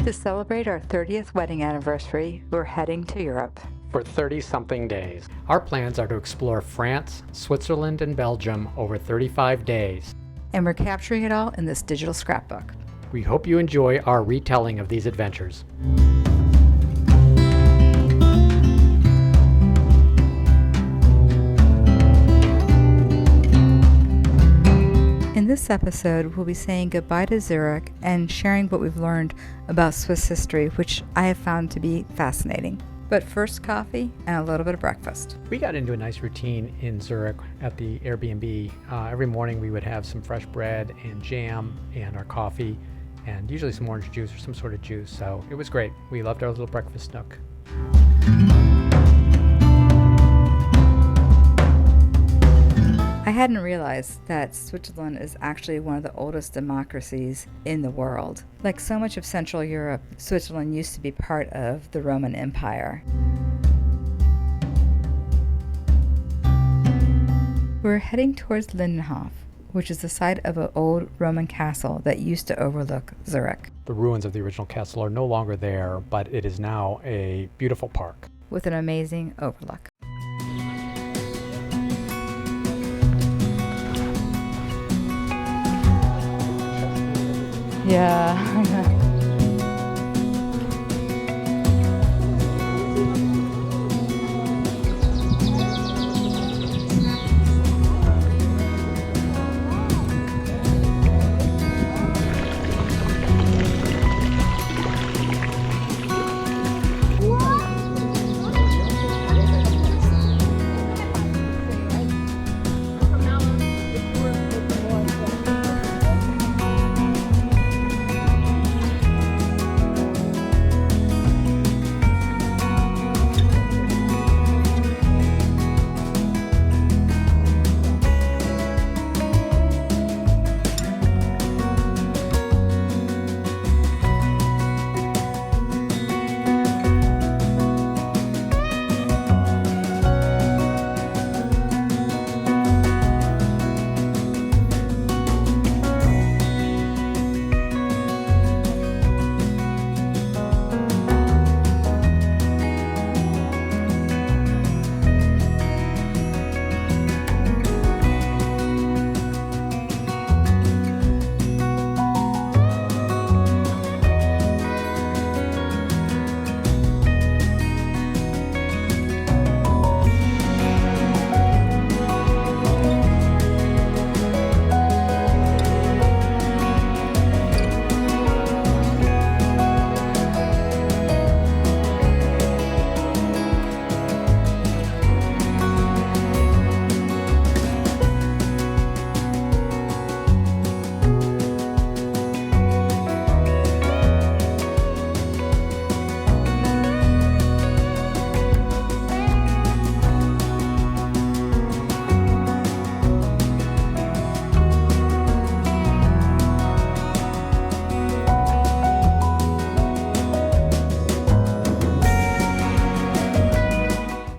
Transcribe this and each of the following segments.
To celebrate our 30th wedding anniversary, we're heading to Europe for 30-something days. Our plans are to explore France, Switzerland, and Belgium over 35 days. And we're capturing it all in this digital scrapbook. We hope you enjoy our retelling of these adventures. In this episode, we'll be saying goodbye to Zurich and sharing what we've learned about Swiss history, which I have found to be fascinating. But first, coffee and a little bit of breakfast. We got into a nice routine in Zurich at the Airbnb. Every morning we would have some fresh bread and jam and our coffee and usually some orange juice or some sort of juice. So it was great. We loved our little breakfast nook. I hadn't realized that Switzerland is actually one of the oldest democracies in the world. Like so much of Central Europe, Switzerland used to be part of the Roman Empire. We're heading towards Lindenhof, which is the site of an old Roman castle that used to overlook Zurich. The ruins of the original castle are no longer there, but it is now a beautiful park with an amazing overlook. Yeah.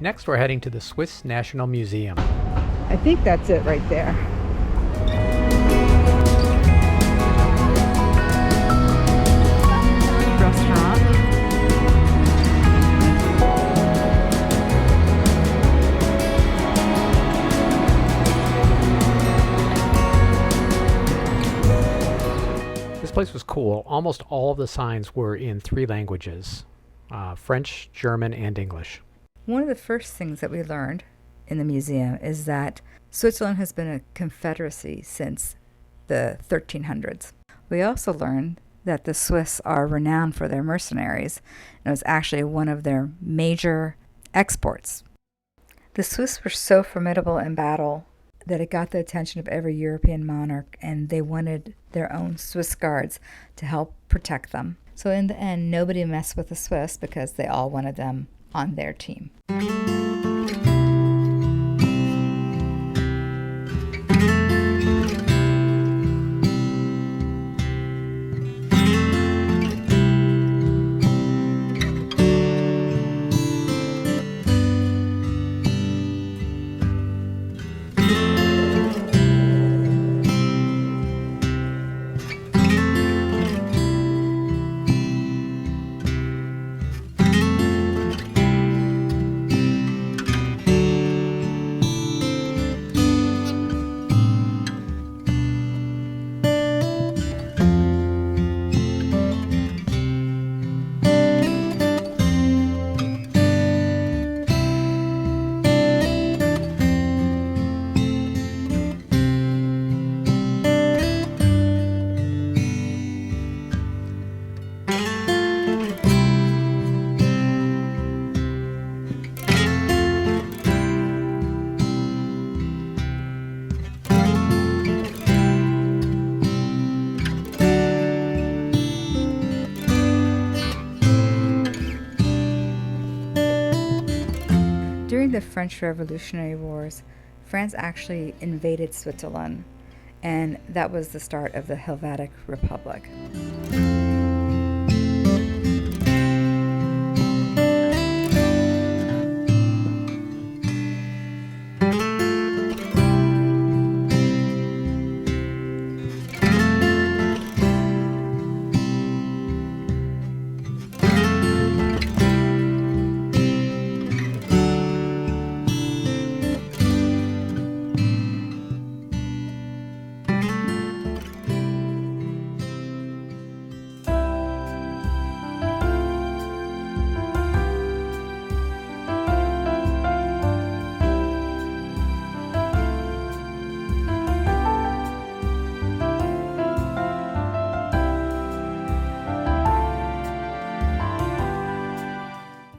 Next, we're heading to the Swiss National Museum. I think that's it right there. Restaurant. This place was cool. Almost all of the signs were in 3 languages, French, German, and English. One of the first things that we learned in the museum is that Switzerland has been a confederacy since the 1300s. We also learned that the Swiss are renowned for their mercenaries, and it was actually one of their major exports. The Swiss were so formidable in battle that it got the attention of every European monarch, and they wanted their own Swiss guards to help protect them. So in the end, nobody messed with the Swiss because they all wanted them on their team. During the French Revolutionary Wars, France actually invaded Switzerland, and that was the start of the Helvetic Republic.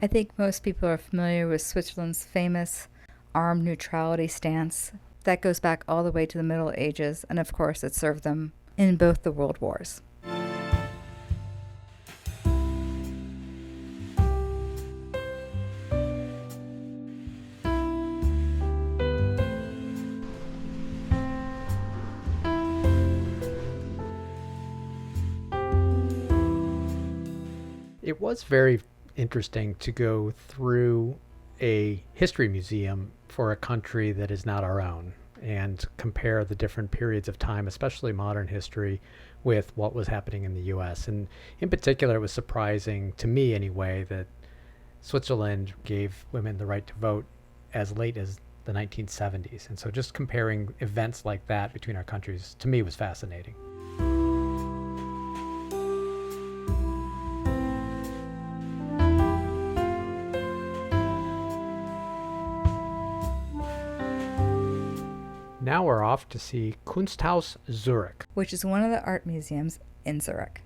I think most people are familiar with Switzerland's famous armed neutrality stance. That goes back all the way to the Middle Ages, and of course it served them in both the World Wars. It was very interesting to go through a history museum for a country that is not our own and compare the different periods of time, especially modern history, with what was happening in the US. And in particular, it was surprising to me anyway that Switzerland gave women the right to vote as late as the 1970s. And so just comparing events like that between our countries, to me, was fascinating. Now we're off to see KunsthausZürich, which is one of the art museums in Zurich.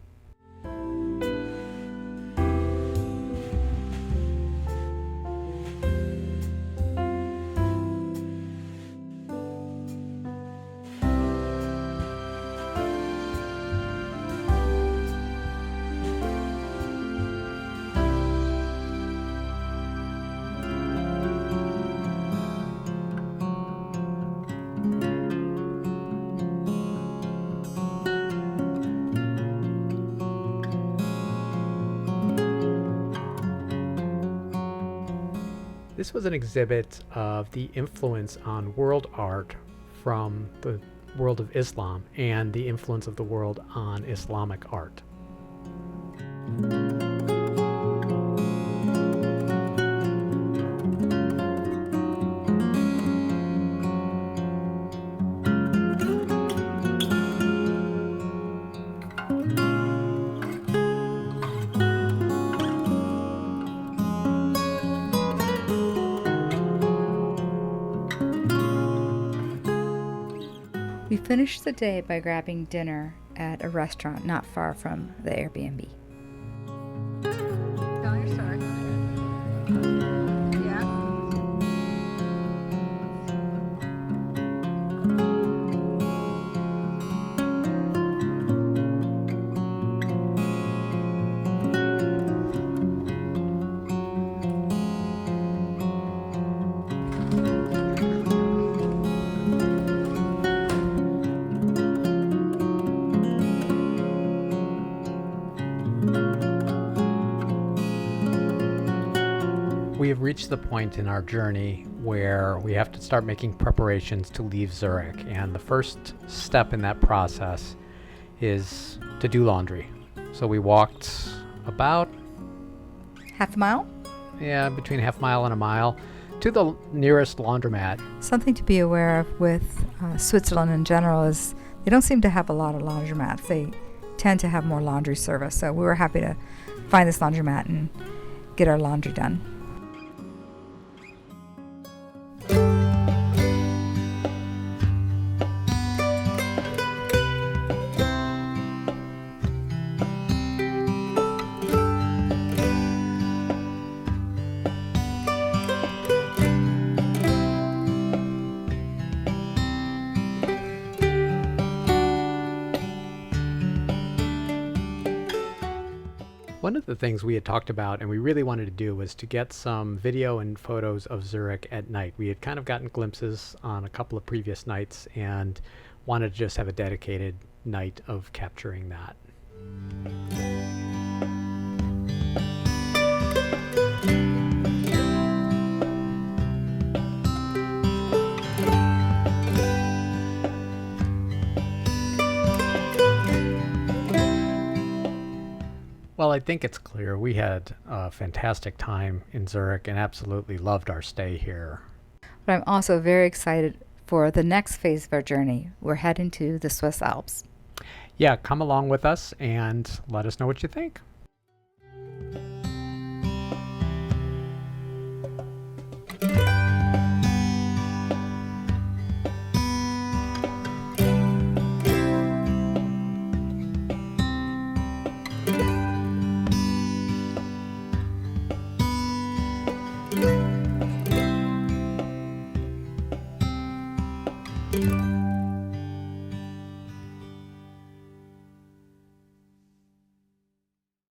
This was an exhibit of the influence on world art from the world of Islam and the influence of the world on Islamic art. We finished the day by grabbing dinner at a restaurant not far from the Airbnb. Tell your story. Yeah. We have reached the point in our journey where we have to start making preparations to leave Zurich, and the first step in that process is to do laundry. So we walked about, Half a mile? between half mile and a mile to the nearest laundromat. Something to be aware of with Switzerland in general is they don't seem to have a lot of laundromats. They tend to have more laundry service. So we were happy to find this laundromat and get our laundry done. One of the things we had talked about and we really wanted to do was to get some video and photos of Zurich at night. We had kind of gotten glimpses on a couple of previous nights and wanted to just have a dedicated night of capturing that. Well, I think it's clear we had a fantastic time in Zurich and absolutely loved our stay here. But I'm also very excited for the next phase of our journey. We're heading to the Swiss Alps. Yeah, come along with us and let us know what you think.